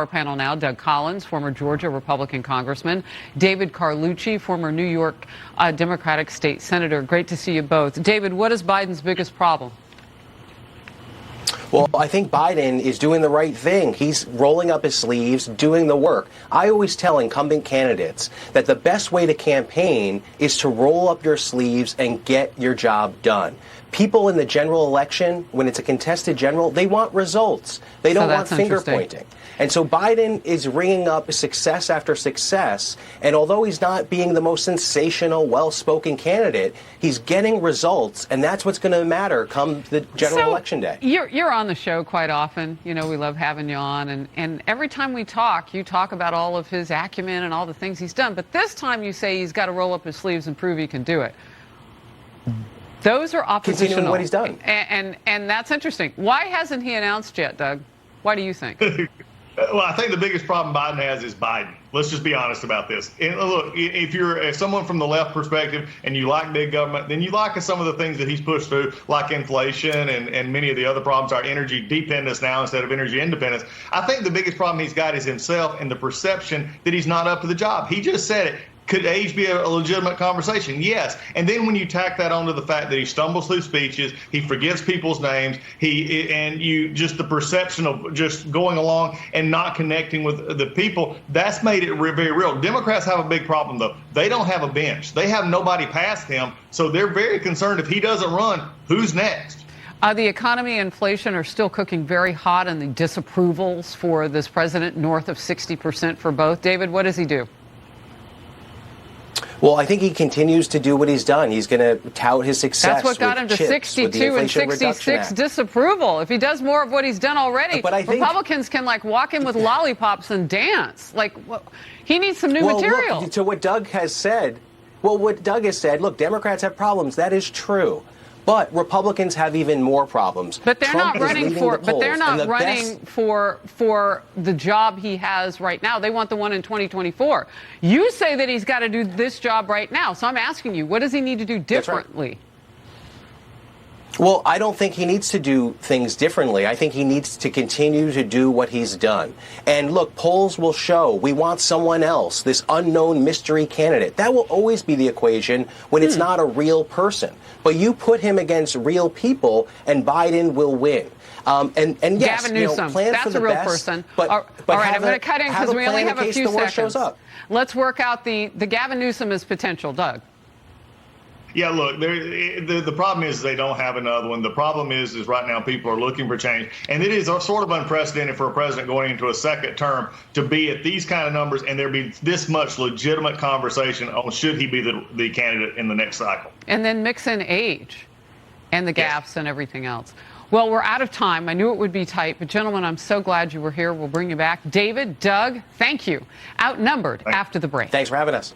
Our panel now, Doug Collins, former Georgia Republican congressman, David Carlucci, former New York Democratic state senator. Great to see you both. David, what is Biden's biggest problem? Well, I think Biden is doing the right thing. He's rolling up his sleeves, doing the work. I always tell incumbent candidates that the best way to campaign is to roll up your sleeves and get your job done. People in the general election, when it's a contested general, they want results. They don't want finger pointing. And so Biden is ringing up success after success. And although he's not being the most sensational, well-spoken candidate, he's getting results. And that's what's going to matter come the general election day. You're on the show quite often. You know, we love having you on. And every time we talk, you talk about all of his acumen and all the things he's done. But this time you say he's got to roll up his sleeves and prove he can do it. Those are oppositional. Continuing what he's done. And that's interesting. Why hasn't he announced yet, Doug? Why do you think? Well, I think the biggest problem Biden has is Biden. Let's just be honest about this. And look, if you're someone from the left perspective and you like big government, then you like some of the things that he's pushed through, like inflation and many of the other problems, our energy dependence now instead of energy independence. I think the biggest problem he's got is himself and the perception that he's not up to the job. He just said it. Could age be a legitimate conversation? Yes. And then when you tack that onto the fact that he stumbles through speeches, he forgets people's names, the perception of just going along and not connecting with the people, that's made it very real. Democrats have a big problem, though. They don't have a bench. They have nobody past him, so they're very concerned if he doesn't run, who's next? The economy and inflation are still cooking very hot, and the disapprovals for this president north of 60% for both. David, what does he do? Well, I think he continues to do what he's done. He's going to tout his success. That's what got him to 62 and 66 disapproval. If he does more of what he's done already, Republicans can walk in with lollipops and dance. He needs some new material. Look, to what Doug has said, look, Democrats have problems. That is true. But Republicans have even more problems. But they're not running for. But they're not running for the job he has right now. They want the one in 2024. You say that he's got to do this job right now. So I'm asking you, what does he need to do differently? Well, I don't think he needs to do things differently. I think he needs to continue to do what he's done. And look, polls will show we want someone else, this unknown mystery candidate. That will always be the equation when it's not a real person. But you put him against real people, and Biden will win. And yes, Gavin Newsom, plan that's for the a real best, person. But all right, I'm going to cut in because we only have a few seconds. Let's work out the Gavin Newsom as potential. Doug. Yeah, look, the problem is they don't have another one. The problem is right now people are looking for change. And it is sort of unprecedented for a president going into a second term to be at these kind of numbers and there be this much legitimate conversation on should he be the candidate in the next cycle. And then mix in age and the gaps and everything else. Well, we're out of time. I knew it would be tight. But, gentlemen, I'm so glad you were here. We'll bring you back. David, Doug, thank you. Outnumbered after the break. Thanks for having us.